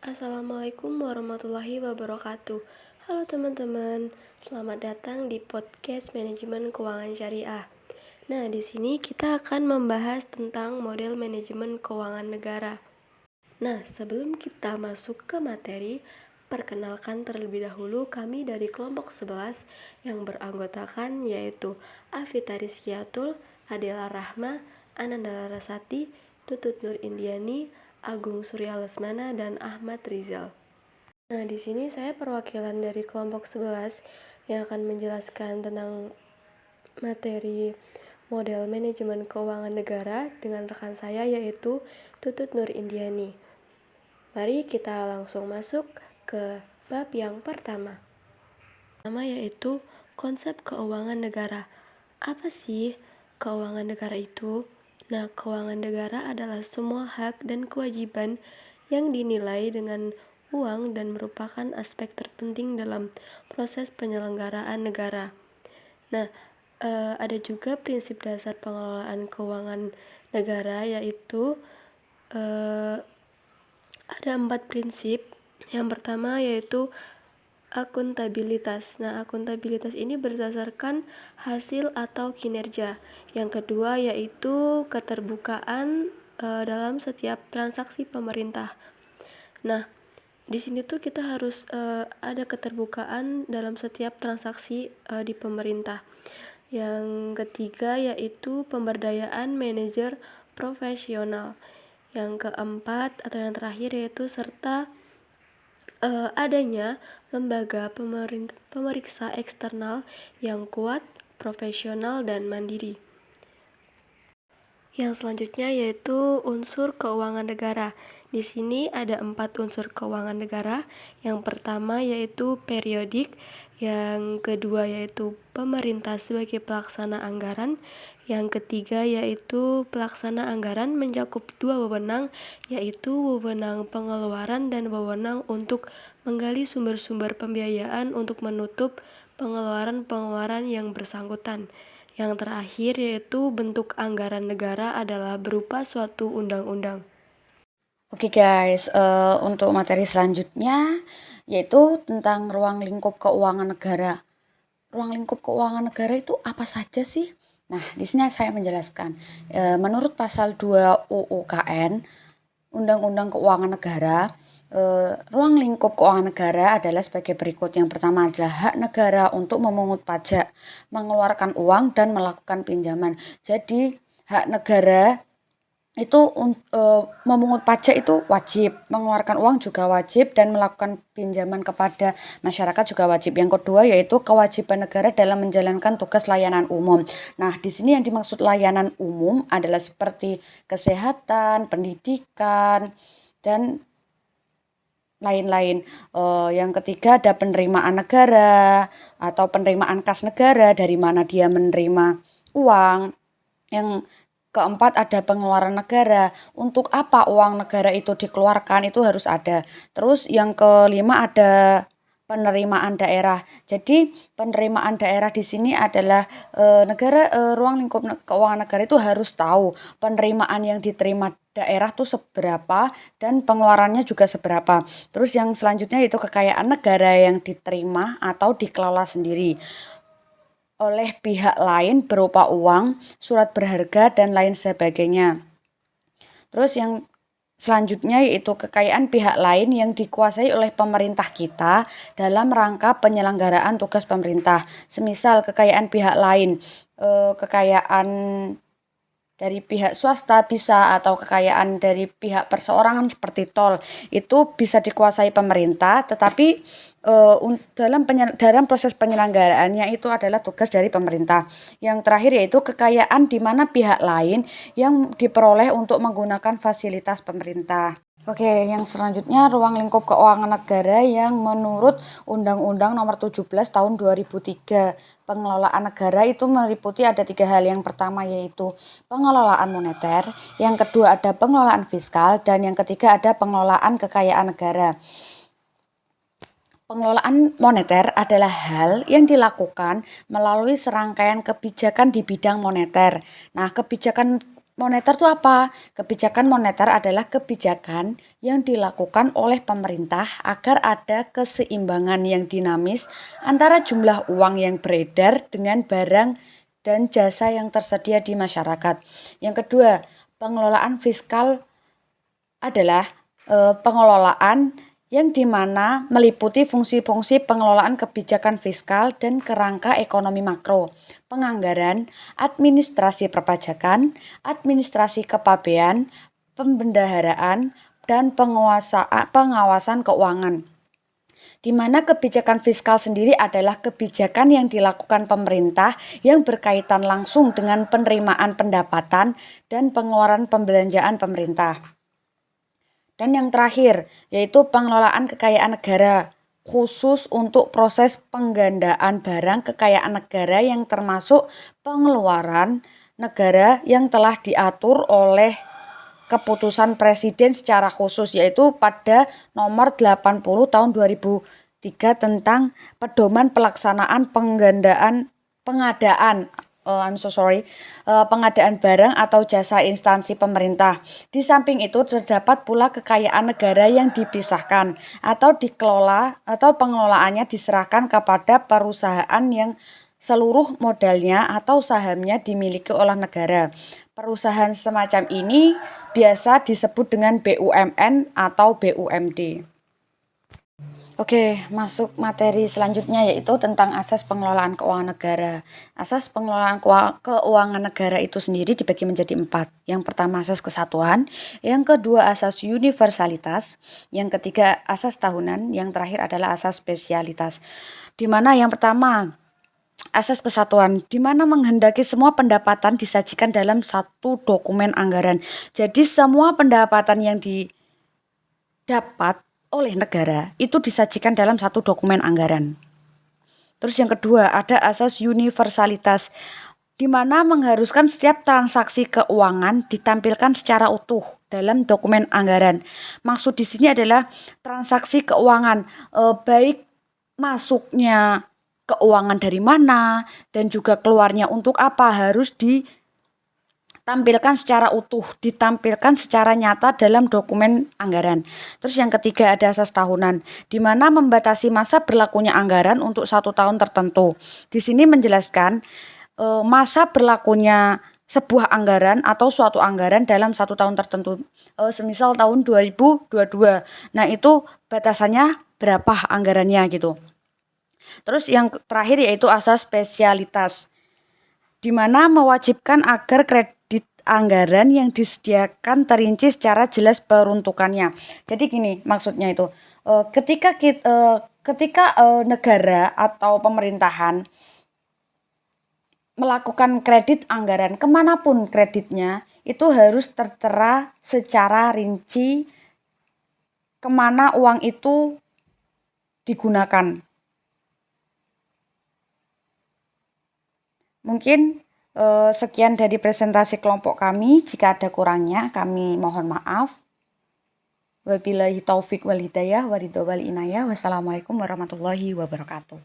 Assalamualaikum warahmatullahi wabarakatuh. Halo teman-teman, selamat datang di podcast Manajemen Keuangan Syariah. Nah, di sini kita akan membahas tentang model manajemen keuangan negara. Nah, sebelum kita masuk ke materi, perkenalkan terlebih dahulu kami dari kelompok 11 yang beranggotakan yaitu Afita Rizkiatul, Adela Rahma, Ananda Larasati, Tutut Nur Indiani, Agung Surya Lesmana, dan Ahmad Rizal. Nah, di sini saya perwakilan dari kelompok 11 yang akan menjelaskan tentang materi model manajemen keuangan negara dengan rekan saya yaitu Tutut Nur Indiani. Mari kita langsung masuk ke bab yang pertama. Pertama yaitu konsep keuangan negara. Apa sih keuangan negara itu? Nah, keuangan negara adalah semua hak dan kewajiban yang dinilai dengan uang dan merupakan aspek terpenting dalam proses penyelenggaraan negara. Nah, ada juga prinsip dasar pengelolaan keuangan negara yaitu ada 4 prinsip. Yang pertama yaitu akuntabilitas. Nah, akuntabilitas ini berdasarkan hasil atau kinerja. Yang kedua yaitu keterbukaan dalam setiap transaksi pemerintah. Nah, di sini tuh kita harus ada keterbukaan dalam setiap transaksi di pemerintah. Yang ketiga yaitu pemberdayaan manajer profesional. Yang keempat atau yang terakhir yaitu serta adanya lembaga pemeriksa eksternal yang kuat, profesional, dan mandiri. Yang selanjutnya yaitu unsur keuangan negara. Di sini ada 4 unsur keuangan negara. Yang pertama yaitu periodik, yang kedua yaitu pemerintah sebagai pelaksana anggaran, yang ketiga yaitu pelaksana anggaran mencakup 2 wewenang, yaitu wewenang pengeluaran dan wewenang untuk menggali sumber-sumber pembiayaan untuk menutup pengeluaran-pengeluaran yang bersangkutan. Yang terakhir yaitu bentuk anggaran negara adalah berupa suatu undang-undang. Oke guys, untuk materi selanjutnya yaitu tentang ruang lingkup keuangan negara. Ruang lingkup keuangan negara itu apa saja sih? Nah, di sini saya menjelaskan. Menurut pasal 2 UU KN, Undang-Undang Keuangan Negara, ruang lingkup keuangan negara adalah sebagai berikut. Yang pertama adalah hak negara untuk memungut pajak, mengeluarkan uang, dan melakukan pinjaman. Jadi, hak negara itu memungut pajak itu wajib, mengeluarkan uang juga wajib, dan melakukan pinjaman kepada masyarakat juga wajib. Yang kedua yaitu kewajiban negara dalam menjalankan tugas layanan umum. Nah, di sini yang dimaksud layanan umum adalah seperti kesehatan, pendidikan, dan lain-lain. Yang ketiga ada penerimaan negara atau penerimaan kas negara, dari mana dia menerima uang. Yang keempat ada pengeluaran negara. Untuk apa uang negara itu dikeluarkan, itu harus ada. Terus yang kelima ada penerimaan daerah. Jadi penerimaan daerah di sini adalah ruang lingkup keuangan negara itu harus tahu penerimaan yang diterima daerah tuh seberapa dan pengeluarannya juga seberapa. Terus yang selanjutnya itu kekayaan negara yang diterima atau dikelola sendiri oleh pihak lain berupa uang, surat berharga, dan lain sebagainya. Terus yang selanjutnya yaitu kekayaan pihak lain yang dikuasai oleh pemerintah kita dalam rangka penyelenggaraan tugas pemerintah. Semisal kekayaan pihak lain, kekayaan dari pihak swasta bisa, atau kekayaan dari pihak perseorangan seperti tol, itu bisa dikuasai pemerintah, tetapi dalam proses penyelenggaraannya itu adalah tugas dari pemerintah. Yang terakhir yaitu kekayaan di mana pihak lain yang diperoleh untuk menggunakan fasilitas pemerintah. Oke, yang selanjutnya ruang lingkup keuangan negara yang menurut Undang-Undang Nomor 17 Tahun 2003. Pengelolaan negara itu meliputi ada 3 hal. Yang pertama yaitu pengelolaan moneter, yang kedua ada pengelolaan fiskal, dan yang ketiga ada pengelolaan kekayaan negara. Pengelolaan moneter adalah hal yang dilakukan melalui serangkaian kebijakan di bidang moneter. Nah, kebijakan moneter itu apa? Kebijakan moneter adalah kebijakan yang dilakukan oleh pemerintah agar ada keseimbangan yang dinamis antara jumlah uang yang beredar dengan barang dan jasa yang tersedia di masyarakat. Yang kedua, pengelolaan fiskal adalah pengelolaan yang dimana meliputi fungsi-fungsi pengelolaan kebijakan fiskal dan kerangka ekonomi makro, penganggaran, administrasi perpajakan, administrasi kepabean, pembendaharaan, dan pengawasan keuangan. Di mana kebijakan fiskal sendiri adalah kebijakan yang dilakukan pemerintah yang berkaitan langsung dengan penerimaan pendapatan dan pengeluaran pembelanjaan pemerintah. Dan yang terakhir, yaitu pengelolaan kekayaan negara, khusus untuk proses penggandaan barang kekayaan negara yang termasuk pengeluaran negara yang telah diatur oleh keputusan Presiden secara khusus, yaitu pada nomor 80 tahun 2003 tentang pedoman pelaksanaan pengadaan barang atau jasa instansi pemerintah. Di samping itu terdapat pula kekayaan negara yang dipisahkan atau dikelola atau pengelolaannya diserahkan kepada perusahaan yang seluruh modalnya atau sahamnya dimiliki oleh negara. Perusahaan semacam ini biasa disebut dengan BUMN atau BUMD. Oke, masuk materi selanjutnya yaitu tentang asas pengelolaan keuangan negara. Asas pengelolaan keuangan negara itu sendiri dibagi menjadi 4. Yang pertama asas kesatuan, yang kedua asas universalitas, yang ketiga asas tahunan, yang terakhir adalah asas spesialitas. Di mana yang pertama asas kesatuan, di mana menghendaki semua pendapatan disajikan dalam satu dokumen anggaran. Jadi semua pendapatan yang didapat oleh negara itu disajikan dalam satu dokumen anggaran. Terus yang kedua ada asas universalitas, di mana mengharuskan setiap transaksi keuangan ditampilkan secara utuh dalam dokumen anggaran. Maksud di sini adalah transaksi keuangan, baik masuknya keuangan dari mana dan juga keluarnya untuk apa harus ditampilkan secara utuh, ditampilkan secara nyata dalam dokumen anggaran. Terus yang ketiga ada asas tahunan, di mana membatasi masa berlakunya anggaran untuk 1 tahun tertentu. Di sini menjelaskan masa berlakunya sebuah anggaran atau suatu anggaran dalam 1 tahun tertentu. Semisal tahun 2022. Nah, itu batasannya berapa anggarannya gitu. Terus yang terakhir yaitu asas spesialitas, di mana mewajibkan agar kredit anggaran yang disediakan terinci secara jelas peruntukannya. Jadi gini maksudnya itu, ketika negara atau pemerintahan melakukan kredit anggaran kemanapun kreditnya itu harus tertera secara rinci kemana uang itu digunakan. Mungkin sekian dari presentasi kelompok kami. Jika ada kurangnya kami mohon maaf. Wabillahi taufik wal hidayah, waridho wal inayah. Wassalamualaikum warahmatullahi wabarakatuh.